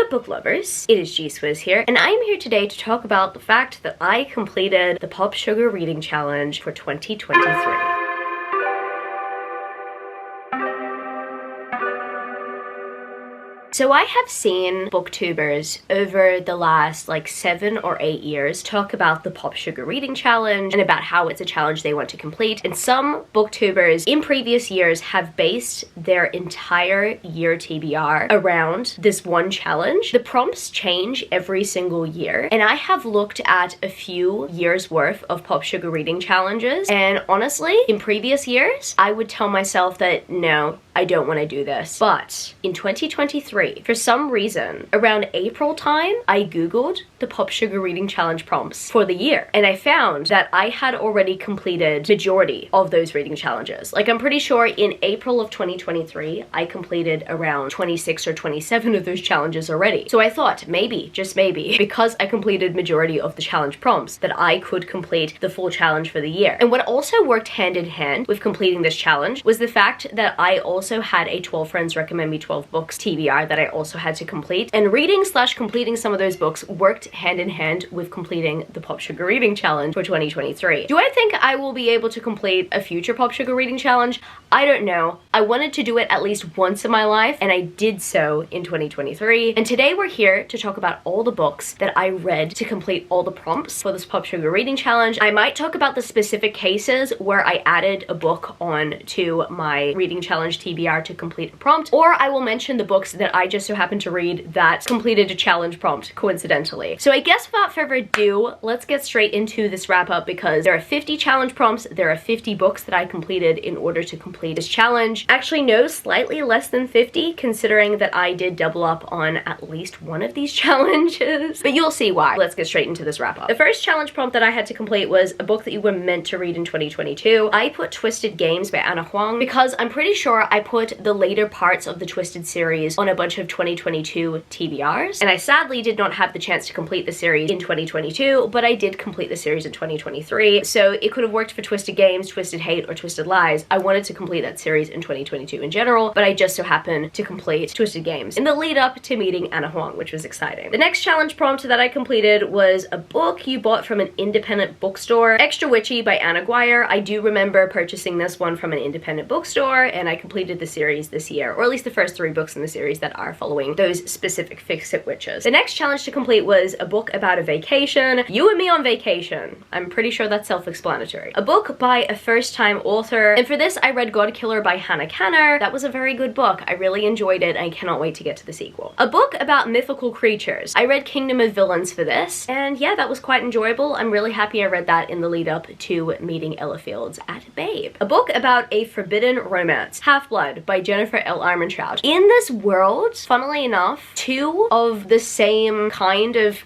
up, book lovers? It is G-Swizz here, and I'm here today to talk about the fact that I completed the Pop Sugar Reading Challenge for 2023. So I have seen booktubers over the last like 7 or 8 years talk about the Pop Sugar Reading Challenge and about how it's a challenge they want to complete. And some booktubers in previous years have based their entire year TBR around this one challenge. The prompts change every single year, and I have looked at a few years worth of Pop Sugar Reading Challenges, and honestly, in previous years, I would tell myself that no, I don't want to do this. But in 2023, for some reason, around April time, I googled the Pop Sugar Reading Challenge prompts for the year, and I found that I had already completed majority of those reading challenges. Like, I'm pretty sure in April of 2023, I completed around 26 or 27 of those challenges already. So I thought maybe, just maybe, because I completed majority of the challenge prompts, that I could complete the full challenge for the year. And what also worked hand in hand with completing this challenge was the fact that I also had a 12 Friends Recommend Me 12 Books TBR that I also had to complete, and reading/completing some of those books worked hand in hand with completing the Pop Sugar Reading Challenge for 2023. Do I think I will be able to complete a future Pop Sugar Reading Challenge? I don't know. I wanted to do it at least once in my life, and I did so in 2023. And today we're here to talk about all the books that I read to complete all the prompts for this Pop Sugar Reading Challenge. I might talk about the specific cases where I added a book on to my reading challenge TBR to complete a prompt, or I will mention the books that I just so happened to read that completed a challenge prompt coincidentally. So I guess without further ado, let's get straight into this wrap up, because there are 50 challenge prompts, there are 50 books that I completed in order to complete this challenge. Actually, no, slightly less than 50, considering that I did double up on at least one of these challenges, but you'll see why. Let's get straight into this wrap up. The first challenge prompt that I had to complete was a book that you were meant to read in 2022. I put Twisted Games by Anna Huang because I'm pretty sure I put the later parts of the Twisted series on a bunch of 2022 TBRs, and I sadly did not have the chance to complete the series in 2022, but I did complete the series in 2023, so it could have worked for Twisted Games, Twisted Hate, or Twisted Lies. I wanted to complete that series in 2022 in general, but I just so happened to complete Twisted Games in the lead up to meeting Anna Huang, which was exciting. The next challenge prompt that I completed was a book you bought from an independent bookstore, Extra Witchy by Anna Guire. I do remember purchasing this one from an independent bookstore, and I completed the series this year, or at least the first 3 books in the series that are following those specific Fix-It witches. The next challenge to complete was a book about a vacation. You and me on vacation. I'm pretty sure that's self-explanatory. A book by a first-time author, and for this I read God Killer by Hannah Kanner. That was a very good book. I really enjoyed it, and I cannot wait to get to the sequel. A book about mythical creatures. I read Kingdom of Villains for this, and yeah, that was quite enjoyable. I'm really happy I read that in the lead up to meeting Ella Fields at Babe. A book about a forbidden romance. Half-Blood by Jennifer L. Armentrout. In this world, funnily enough, 2 of the same kind of,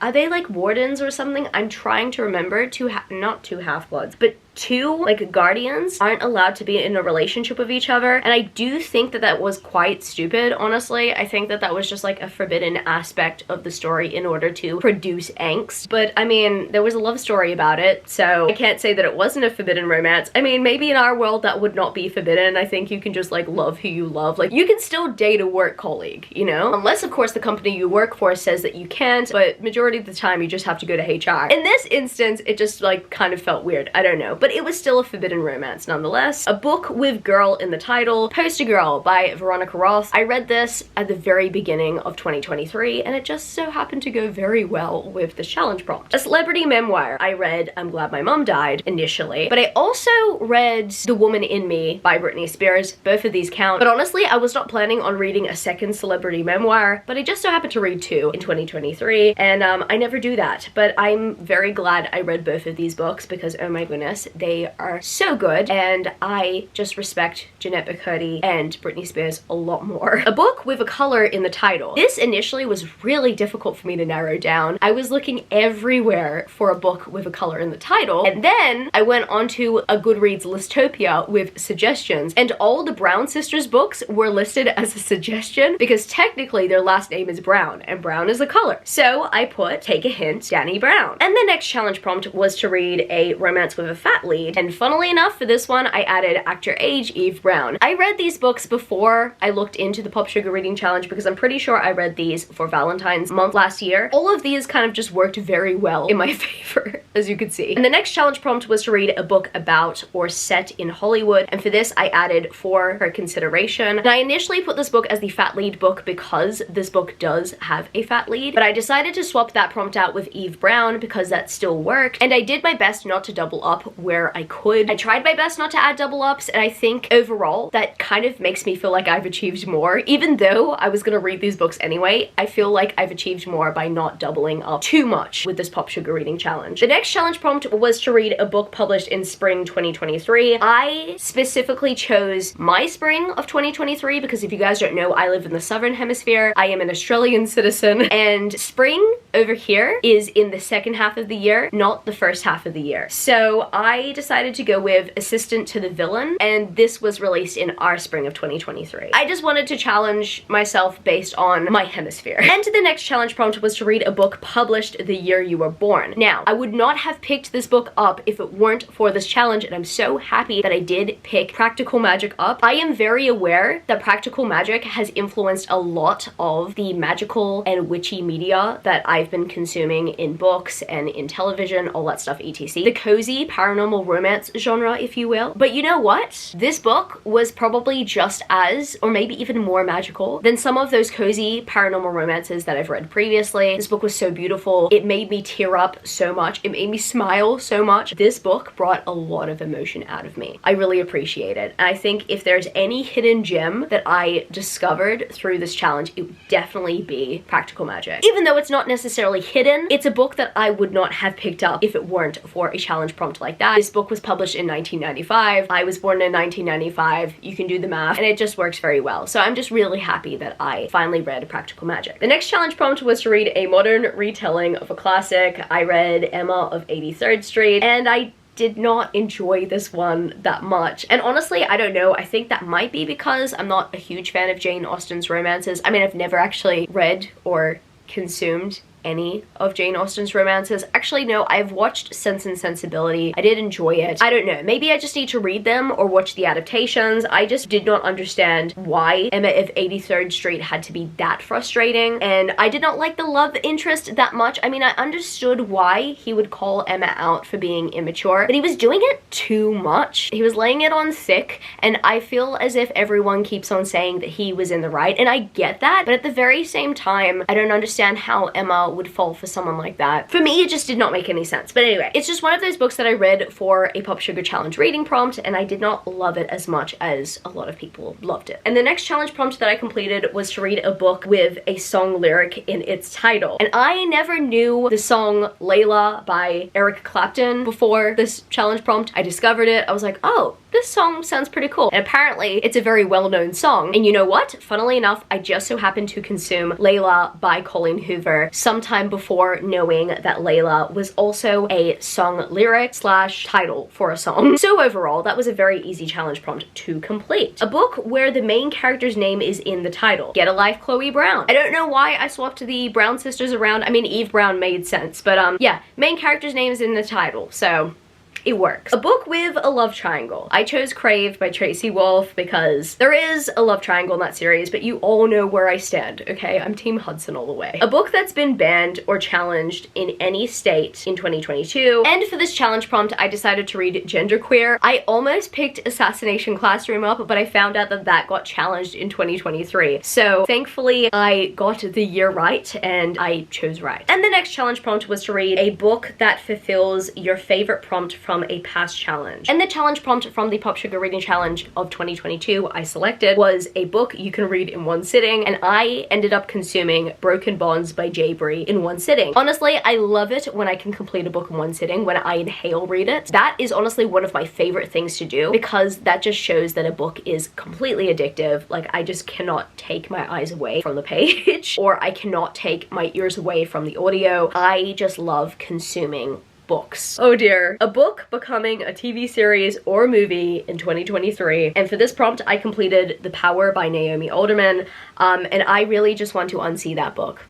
are they like wardens or something? I'm trying to remember. Not 2 half-bloods, but 2 like guardians aren't allowed to be in a relationship with each other, and I do think that that was quite stupid, honestly. I think that that was just like a forbidden aspect of the story in order to produce angst, but I mean, there was a love story about it, so I can't say that it wasn't a forbidden romance. I mean, maybe in our world that would not be forbidden. I think you can just like love who you love. Like, you can still date a work colleague, you know? Unless of course the company you work for says that you can't, but majority of the time you just have to go to HR. In this instance, it just like kind of felt weird. I don't know, but it was still a forbidden romance nonetheless. A book with girl in the title. Poster Girl by Veronica Roth. I read this at the very beginning of 2023, and it just so happened to go very well with the challenge prompt. A celebrity memoir. I read I'm Glad My Mom Died initially, but I also read The Woman in Me by Britney Spears. Both of these count, but honestly I was not planning on reading a second celebrity memoir, but I just so happened to read 2 in 2023, and I never do that, but I'm very glad I read both of these books because oh my goodness, they are so good, and I just respect Jeanette McCurdy and Britney Spears a lot more. A book with a color in the title. This initially was really difficult for me to narrow down. I was looking everywhere for a book with a color in the title, and then I went onto a Goodreads Listopia with suggestions, and all the Brown sisters books were listed as a suggestion because technically their last name is Brown, and brown is a color. So I put Take a Hint, Danny Brown. And the next challenge prompt was to read a romance with a fat fat lead. And funnily enough, for this one, I added actor age, Eve Brown. I read these books before I looked into the Pop Sugar Reading Challenge because I'm pretty sure I read these for Valentine's month last year. All of these kind of just worked very well in my favor, as you can see. And the next challenge prompt was to read a book about or set in Hollywood, and for this I added for her consideration. And I initially put this book as the fat lead book because this book does have a fat lead, but I decided to swap that prompt out with Eve Brown because that still worked, and I did my best not to double up where I could. I tried my best not to add double ups, and I think overall that kind of makes me feel like I've achieved more. Even though I was gonna read these books anyway, I feel like I've achieved more by not doubling up too much with this Pop Sugar Reading Challenge. The next challenge prompt was to read a book published in spring 2023. I specifically chose my spring of 2023 because if you guys don't know, I live in the Southern Hemisphere. I am an Australian citizen, and spring over here is in the second half of the year, not the first half of the year. So I decided to go with Assistant to the Villain, and this was released in our spring of 2023. I just wanted to challenge myself based on my hemisphere. And the next challenge prompt was to read a book published the year you were born. Now, I would not have picked this book up if it weren't for this challenge, and I'm so happy that I did pick Practical Magic up. I am very aware that Practical Magic has influenced a lot of the magical and witchy media that I've been consuming in books and in television, all that stuff, etc. The cozy paranormal romance genre, if you will. But you know what? This book was probably just as, or maybe even more magical than some of those cozy paranormal romances that I've read previously. This book was so beautiful. It made me tear up so much. It made me smile so much. This book brought a lot of emotion out of me. I really appreciate it. And I think if there's any hidden gem that I discovered through this challenge, it would definitely be Practical Magic. Even though it's not necessarily hidden, it's a book that I would not have picked up if it weren't for a challenge prompt like that. This book was published in 1995. I was born in 1995. You can do the math, and it just works very well. So I'm just really happy that I finally read Practical Magic. The next challenge prompt was to read a modern retelling of a classic. I read Emma of 83rd Street, and I did not enjoy this one that much. And honestly, I don't know, I think that might be because I'm not a huge fan of Jane Austen's romances. I mean, I've never actually read or consumed any of Jane Austen's romances. Actually, no, I've watched Sense and Sensibility. I did enjoy it. I don't know, maybe I just need to read them or watch the adaptations. I just did not understand why Emma of 83rd Street had to be that frustrating, and I did not like the love interest that much. I mean, I understood why he would call Emma out for being immature, but he was doing it too much. He was laying it on thick, and I feel as if everyone keeps on saying that he was in the right, and I get that, but at the very same time, I don't understand how Emma would fall for someone like that. For me, it just did not make any sense. But anyway, it's just one of those books that I read for a Pop Sugar Challenge reading prompt, and I did not love it as much as a lot of people loved it. And the next challenge prompt that I completed was to read a book with a song lyric in its title. And I never knew the song Layla by Eric Clapton before this challenge prompt. I discovered it. I was like, oh, this song sounds pretty cool. And apparently it's a very well-known song. And you know what? Funnily enough, I just so happened to consume Layla by Colleen Hoover sometime before knowing that Layla was also a song lyric slash title for a song. So overall, that was a very easy challenge prompt to complete. A book where the main character's name is in the title. Get a Life, Chloe Brown. I don't know why I swapped the Brown sisters around. I mean, Eve Brown made sense, but yeah, main character's name is in the title, so it works. A book with a love triangle. I chose Crave by Tracy Wolfe because there is a love triangle in that series, but you all know where I stand, okay? I'm Team Hudson all the way. A book that's been banned or challenged in any state in 2022. And for this challenge prompt, I decided to read Genderqueer. I almost picked Assassination Classroom up, but I found out that that got challenged in 2023. So thankfully, I got the year right and I chose right. And the next challenge prompt was to read a book that fulfills your favorite prompt from a past challenge. And the challenge prompt from the Pop Sugar Reading Challenge of 2022 I selected was a book you can read in one sitting, and I ended up consuming Broken Bonds by Jay Bree in one sitting. Honestly, I love it when I can complete a book in one sitting, when I inhale read it. That is honestly one of my favorite things to do because that just shows that a book is completely addictive. Like, I just cannot take my eyes away from the page or I cannot take my ears away from the audio. I just love consuming books. Oh dear. A book becoming a TV series or movie in 2023. And for this prompt, I completed The Power by Naomi Alderman. And I really just want to unsee that book.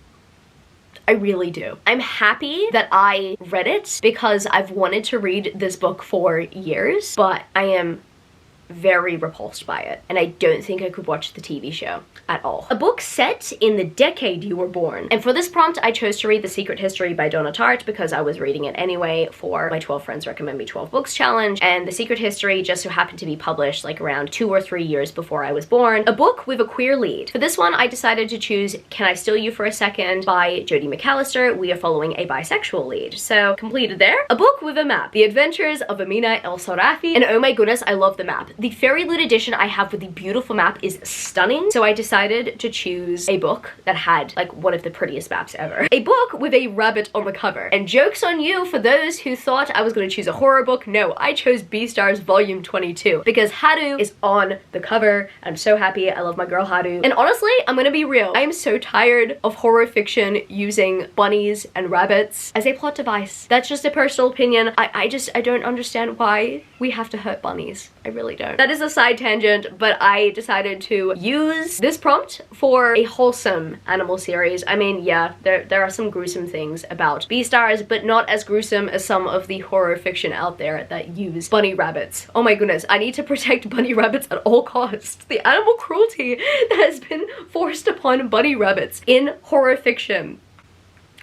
I really do. I'm happy that I read it because I've wanted to read this book for years, but I am very repulsed by it, and I don't think I could watch the TV show at all. A book set in the decade you were born. And for this prompt, I chose to read The Secret History by Donna Tartt because I was reading it anyway for my 12 Friends Recommend Me 12 Books challenge, and The Secret History just so happened to be published like around 2 or 3 years before I was born. A book with a queer lead. For this one, I decided to choose Can I Steal You for a Second by Jodi McAllister. We are following a bisexual lead. So, completed there. A book with a map. The Adventures of Amina El Sarafi. And oh my goodness, I love the map. The Fairy Loot edition I have with the beautiful map is stunning, so I decided to choose a book that had like one of the prettiest maps ever. A book with a rabbit on the cover. And joke's on you for those who thought I was going to choose a horror book. No, I chose Beastars Volume 22 because Haru is on the cover. I'm so happy. I love my girl Haru. And honestly, I'm gonna be real. I am so tired of horror fiction using bunnies and rabbits as a plot device. That's just a personal opinion. I don't understand why we have to hurt bunnies. I really don't. That is a side tangent, but I decided to use this prompt for a wholesome animal series. I mean, yeah, there are some gruesome things about Beastars, but not as gruesome as some of the horror fiction out there that use bunny rabbits. Oh my goodness, I need to protect bunny rabbits at all costs. The animal cruelty that has been forced upon bunny rabbits in horror fiction.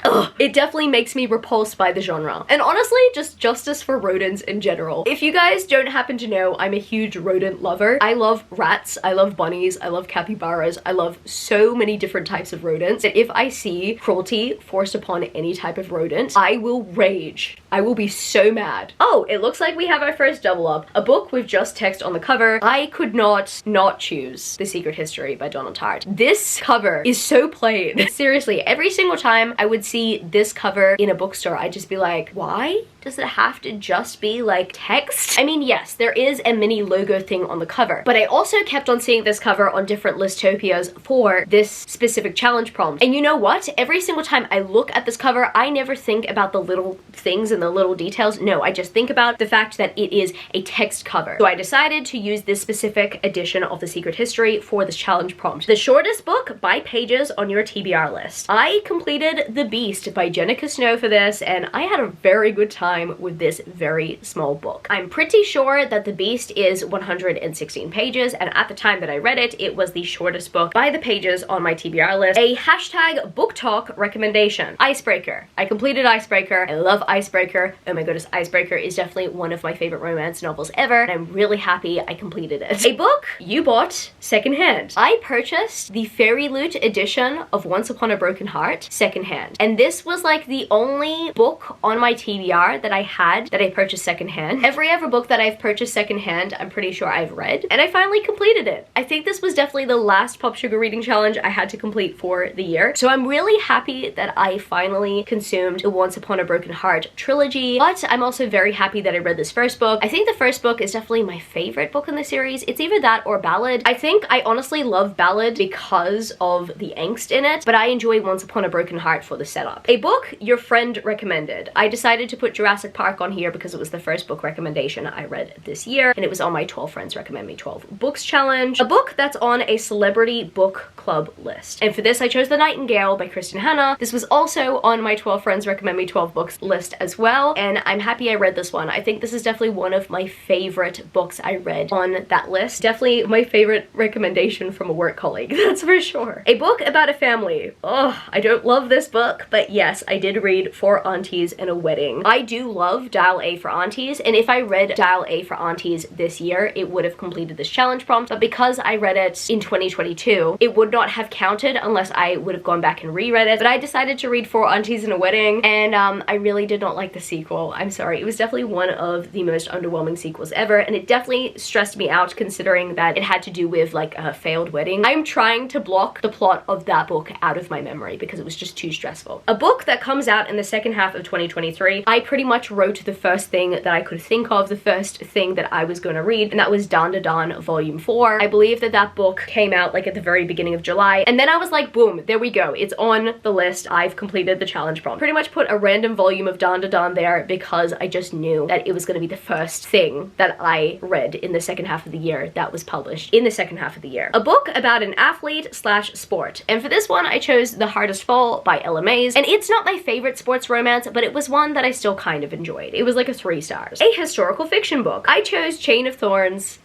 Ugh, it definitely makes me repulsed by the genre. And honestly, just justice for rodents in general. If you guys don't happen to know, I'm a huge rodent lover. I love rats, I love bunnies, I love capybaras, I love so many different types of rodents that if I see cruelty forced upon any type of rodent, I will rage. I will be so mad. Oh, it looks like we have our first double up. A book with just text on the cover. I could not choose The Secret History by Donna Tartt. This cover is so plain. Seriously, every single time I would see this cover in a bookstore, I'd just be like, why does it have to just be like text? I mean, yes, there is a mini logo thing on the cover, but I also kept on seeing this cover on different listopias for this specific challenge prompt. And you know what? Every single time I look at this cover, I never think about the little things and the little details. No, I just think about the fact that it is a text cover. So I decided to use this specific edition of The Secret History for this challenge prompt. The shortest book by pages on your TBR list. I completed The Beast by Jenica Snow for this, and I had a very good time with this very small book. I'm pretty sure that The Beast is 116 pages, and at the time that I read it, it was the shortest book by the pages on my TBR list. A hashtag book talk recommendation. Icebreaker. I completed Icebreaker. I love Icebreaker. Oh my goodness, Icebreaker is definitely one of my favorite romance novels ever, and I'm really happy I completed it. A book you bought secondhand. I purchased the Fairy Loot edition of Once Upon a Broken Heart secondhand, and this was like the only book on my TBR that I had that I purchased secondhand. Every other book that I've purchased secondhand, I'm pretty sure I've read, and I finally completed it. I think this was definitely the last Pop Sugar reading challenge I had to complete for the year, so I'm really happy that I finally consumed the Once Upon a Broken Heart trilogy, but I'm also very happy that I read this first book. I think the first book is definitely my favorite book in the series. It's either that or Ballad. I think I honestly love Ballad because of the angst in it, but I enjoy Once Upon a Broken Heart for the setup. A book your friend recommended. I decided to put Jurassic Park on here because it was the first book recommendation I read this year, and it was on my 12 Friends Recommend Me 12 Books challenge. A book that's on a celebrity book club list. And for this, I chose The Nightingale by Kristen Hanna. This was also on my 12 Friends Recommend Me 12 Books list as well, and I'm happy I read this one. I think this is definitely one of my favorite books I read on that list. Definitely my favorite recommendation from a work colleague, that's for sure. A book about a family. Oh, I don't love this book, but yes, I did read Four Aunties and a Wedding. I do love Dial A for Aunties, and if I read Dial A for Aunties this year, it would have completed this challenge prompt, but because I read it in 2022, it would not have counted unless I would have gone back and reread it. But I decided to read Four Aunties and a Wedding, and I really did not like the sequel. I'm sorry. It was definitely one of the most underwhelming sequels ever, and it definitely stressed me out considering that it had to do with like a failed wedding. I'm trying to block the plot of that book out of my memory because it was just too stressful. A book that comes out in the second half of 2023, I pretty much wrote the first thing that I could think of, the first thing that I was going to read, and that was Dan Da Dan Volume 4. I believe that that book came out like at the very beginning of July, and then I was like, boom, there we go. It's on the list. I've completed the challenge prompt. Pretty much put a random volume of Dan Da Dan there because I just knew that it was going to be the first thing that I read in the second half of the year that was published in the second half of the year. A book about an athlete slash sport. And for this one, I chose The Hardest Fall by Ella Mays. animes, and it's not my favorite sports romance, but it was one that I still kind of enjoyed. It was like a 3 stars. A historical fiction book. I chose Chain of Thorns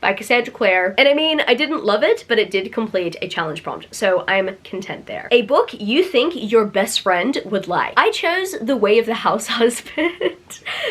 by Cassandra Clare, and I mean, I didn't love it, but it did complete a challenge prompt, so I'm content there. A book you think your best friend would like. I chose The Way of the House Husband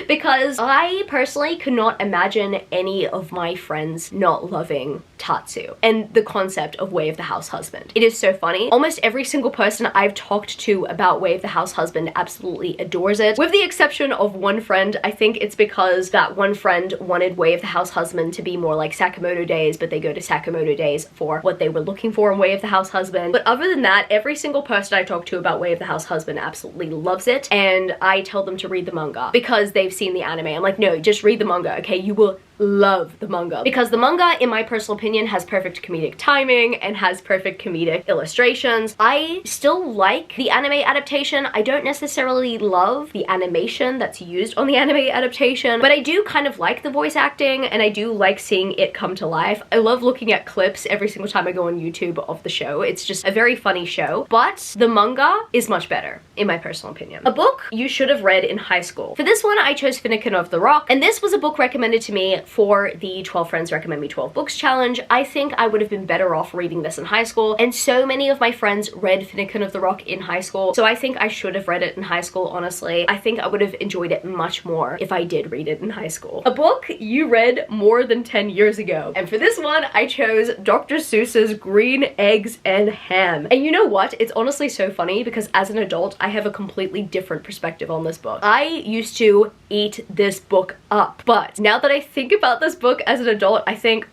because I personally could not imagine any of my friends not loving Tatsu and the concept of Way of the House Husband. It is so funny. Almost every single person I've talked to about Way of the House Husband absolutely adores it, with the exception of one friend. I think it's because that one friend wanted Way of the House Husband to be more like Sakamoto Days, but they go to Sakamoto Days for what they were looking for in Way of the House Husband. But other than that, every single person I talk to about Way of the House Husband absolutely loves it, and I tell them to read the manga because they've seen the anime. I'm like, no, just read the manga, okay? You will love the manga, because the manga, in my personal opinion, has perfect comedic timing and has perfect comedic illustrations. I still like the anime adaptation. I don't necessarily love the animation that's used on the anime adaptation, but I do kind of like the voice acting, and I do like seeing it come to life. I love looking at clips every single time I go on YouTube of the show. It's just a very funny show, but the manga is much better, in my personal opinion. A book you should have read in high school. For this one, I chose Finnegan of the Rock, and this was a book recommended to me for the 12 Friends Recommend Me 12 Books challenge. I think I would have been better off reading this in high school, and so many of my friends read Finnegan of the Rock in high school, so I think I should have read it in high school, honestly. I think I would have enjoyed it much more if I did read it in high school. A book you read more than 10 years ago. And for this one, I chose Dr. Seuss's Green Eggs and Ham. And you know what? It's honestly so funny because as an adult, I have a completely different perspective on this book. I used to eat this book up, but now that I think about this book as an adult, I think,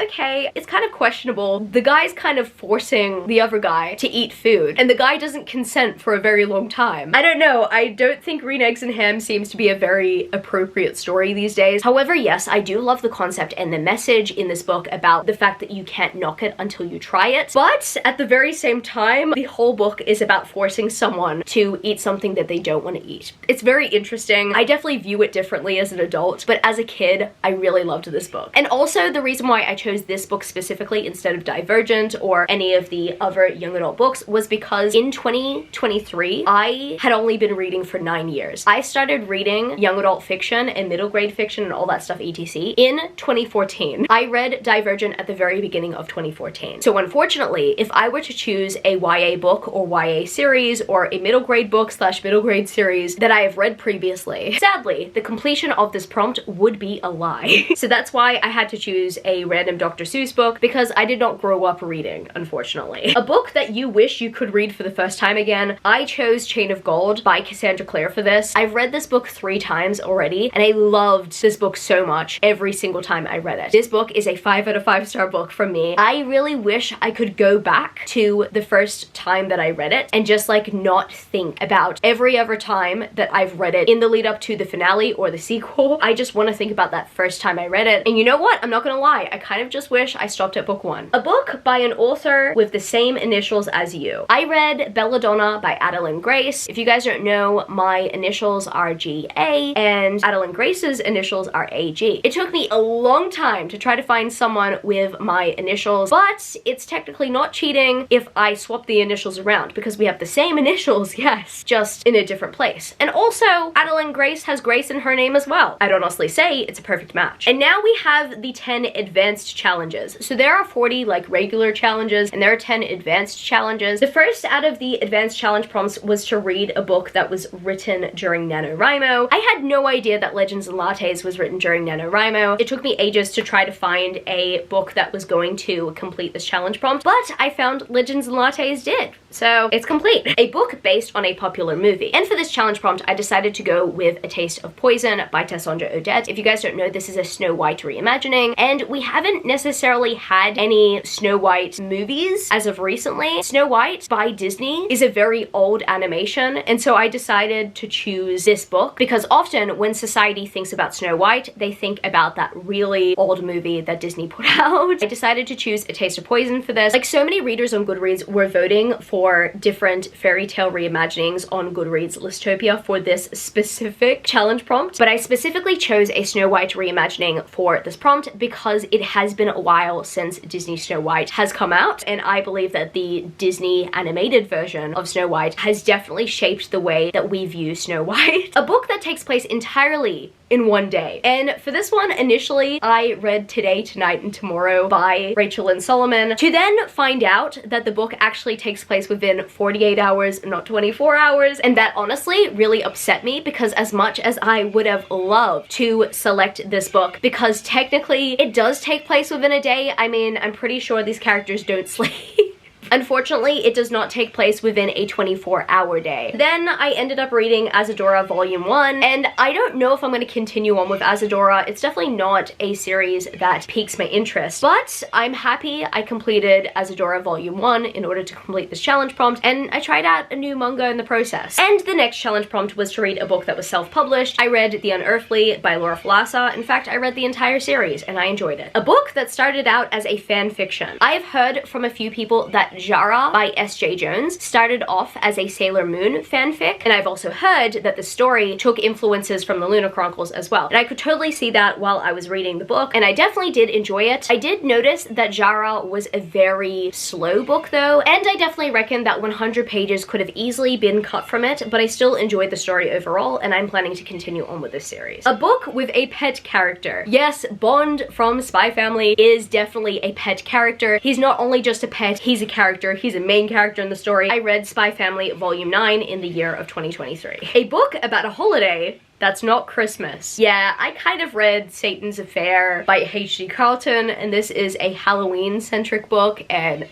okay, it's kind of questionable. The guy's kind of forcing the other guy to eat food, and the guy doesn't consent for a very long time. I don't know, I don't think Green Eggs and Ham seems to be a very appropriate story these days. However, yes, I do love the concept and the message in this book about the fact that you can't knock it until you try it, but at the very same time, the whole book is about forcing someone to eat something that they don't want to eat. It's very interesting. I definitely view it differently as an adult, but as a kid, I really loved this book. And also, the reason why I chose this book specifically instead of Divergent or any of the other young adult books was because in 2023, I had only been reading for 9 years. I started reading young adult fiction and middle grade fiction and all that stuff etc. in 2014. I read Divergent at the very beginning of 2014. So unfortunately, if I were to choose a YA book or YA series or a middle grade book / middle grade series that I have read previously, sadly, the completion of this prompt would be a lie. So that's why I had to choose a random Dr. Seuss book, because I did not grow up reading, unfortunately. A book that you wish you could read for the first time again, I chose Chain of Gold by Cassandra Clare for this. I've read this book 3 times already, and I loved this book so much every single time I read it. This book is a 5 out of 5 star book from me. I really wish I could go back to the first time that I read it and just like not think about every other time that I've read it in the lead up to the finale or the sequel. I just want to think about that first time I read it. And you know what? I'm not gonna lie, I kind of just wish I stopped at book 1. A book by an author with the same initials as you. I read Belladonna by Adeline Grace. If you guys don't know, my initials are GA and Adeline Grace's initials are AG. It took me a long time to try to find someone with my initials, but it's technically not cheating if I swap the initials around because we have the same initials, yes, just in a different place. And also, Adeline Grace has Grace in her name as well. I'd honestly say it's a perfect match. And now we have the 10 advanced challenges. So there are 40 like regular challenges and there are 10 advanced challenges. The first out of the advanced challenge prompts was to read a book that was written during NaNoWriMo. I had no idea that Legends and Lattes was written during NaNoWriMo. It took me ages to try to find a book that was going to complete this challenge prompt, but I found Legends and Lattes did. So it's complete. A book based on a popular movie. And for this challenge prompt, I decided to go with A Taste of Poison by Tessandra Odette. If you guys don't know, this is a Snow White reimagining, and we haven't necessarily had any Snow White movies as of recently. Snow White by Disney is a very old animation, and so I decided to choose this book because often when society thinks about Snow White, they think about that really old movie that Disney put out. I decided to choose A Taste of Poison for this. Like so many readers on Goodreads were voting for different fairy tale reimaginings reimaginings on Goodreads Listopia for this specific challenge prompt, but I specifically chose a Snow White reimagining for this prompt because it has been a while since Disney Snow White has come out, and I believe that the Disney animated version of Snow White has definitely shaped the way that we view Snow White. A book that takes place entirely in one day. And for this one, initially, I read Today, Tonight, and Tomorrow by Rachel and Solomon, to then find out that the book actually takes place within 48 hours, not 24 hours, and that honestly really upset me because as much as I would have loved to select this book, because technically it does take place within a day, I mean, I'm pretty sure these characters don't sleep. Unfortunately, it does not take place within a 24-hour day. Then I ended up reading Asadora Volume 1, and I don't know if I'm going to continue on with Asadora. It's definitely not a series that piques my interest, but I'm happy I completed Asadora Volume 1 in order to complete this challenge prompt, and I tried out a new manga in the process. And the next challenge prompt was to read a book that was self-published. I read The Unearthly by Laura Falasa. In fact, I read the entire series, and I enjoyed it. A book that started out as a fan fiction. I have heard from a few people that Jara by S.J. Jones started off as a Sailor Moon fanfic, and I've also heard that the story took influences from the Lunar Chronicles as well. And I could totally see that while I was reading the book, and I definitely did enjoy it. I did notice that Jara was a very slow book though, and I definitely reckon that 100 pages could have easily been cut from it, but I still enjoyed the story overall, and I'm planning to continue on with this series. A book with a pet character. Yes, Bond from Spy Family is definitely a pet character. He's not only just a pet, he's a character. He's a main character in the story. I read Spy Family Volume 9 in the year of 2023. A book about a holiday that's not Christmas. Yeah, I kind of read Satan's Affair by H.G. Carlton, and this is a Halloween-centric book, and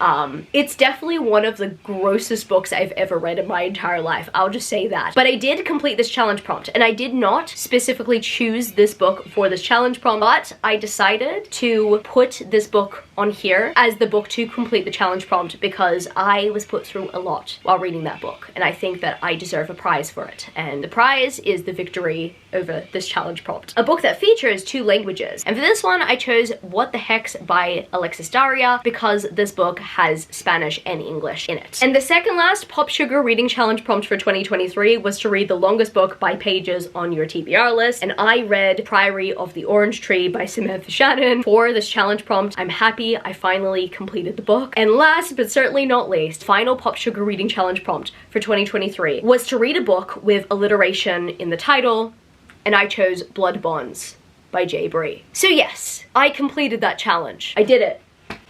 it's definitely one of the grossest books I've ever read in my entire life. I'll just say that. But I did complete this challenge prompt, and I did not specifically choose this book for this challenge prompt, but I decided to put this book on here as the book to complete the challenge prompt because I was put through a lot while reading that book, and I think that I deserve a prize for it. And the prize is the victory over this challenge prompt. A book that features 2 languages. And for this one, I chose What the Hex by Alexis Daria because this book has Spanish and English in it. And the second last Pop Sugar reading challenge prompt for 2023 was to read the longest book by pages on your TBR list. And I read Priory of the Orange Tree by Samantha Shannon for this challenge prompt. I'm happy I finally completed the book. And last but certainly not least, final Pop Sugar reading challenge prompt for 2023 was to read a book with alliteration in the title, and I chose Blood Bonds by Jay Bree. So yes, I completed that challenge. I did it.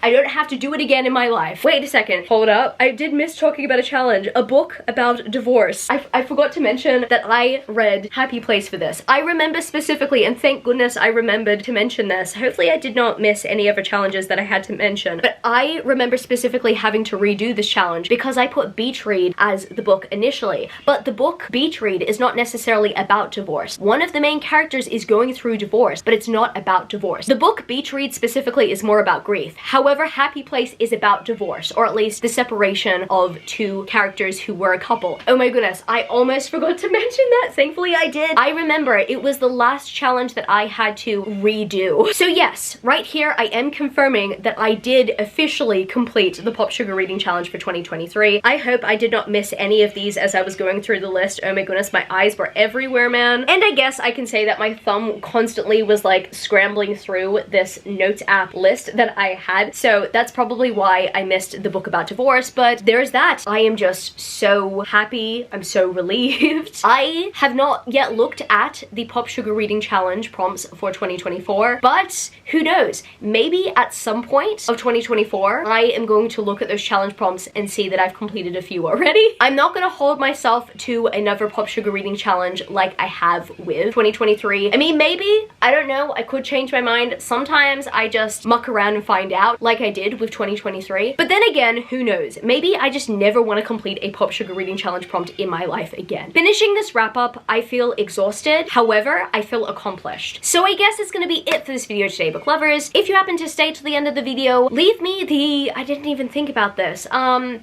I don't have to do it again in my life. Wait a second, hold up. I did miss talking about a challenge, a book about divorce. I forgot to mention that I read Happy Place for this. I remember specifically, and thank goodness I remembered to mention this. Hopefully I did not miss any other challenges that I had to mention, but I remember specifically having to redo this challenge because I put Beach Read as the book initially, but the book Beach Read is not necessarily about divorce. One of the main characters is going through divorce, but it's not about divorce. The book Beach Read specifically is more about grief. However, Happy Place is about divorce, or at least the separation of 2 characters who were a couple. Oh my goodness, I almost forgot to mention that. Thankfully I did. I remember it was the last challenge that I had to redo. So yes, right here I am confirming that I did officially complete the Pop Sugar reading challenge for 2023. I hope I did not miss any of these as I was going through the list. Oh my goodness, my eyes were everywhere, man. And I guess I can say that my thumb constantly was like scrambling through this notes app list that I had. So that's probably why I missed the book about divorce, but there's that. I am just so happy. I'm so relieved. I have not yet looked at the Pop Sugar reading challenge prompts for 2024, but who knows? Maybe at some point of 2024, I am going to look at those challenge prompts and see that I've completed a few already. I'm not gonna hold myself to another Pop Sugar reading challenge like I have with 2023. I mean, maybe, I don't know, I could change my mind. Sometimes I just muck around and find out, like I did with 2023. But then again, who knows? Maybe I just never want to complete a Pop Sugar reading challenge prompt in my life again. Finishing this wrap up, I feel exhausted. However, I feel accomplished. So I guess it's gonna be it for this video today, book lovers. If you happen to stay till the end of the video, leave me the, I didn't even think about this,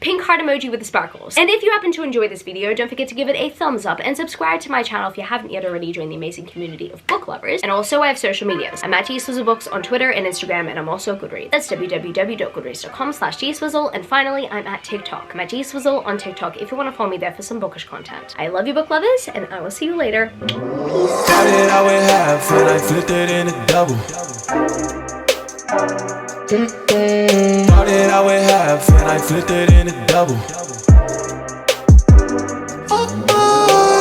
pink heart emoji with the sparkles. And if you happen to enjoy this video, don't forget to give it a thumbs up and subscribe to my channel if you haven't yet already. Join the amazing community of book lovers. And also I have social medias. I'm at itsgswizzelbooks on Twitter and Instagram, and I'm also Goodreads. That's www www.goodreads.com/gswizzle. And finally, I'm at TikTok. I'm at gswizzle on TikTok if you want to follow me there for some bookish content. I love you, book lovers, and I will see you later. Peace. Started out with half and I flipped it into double. Started out with half and I flipped it into double.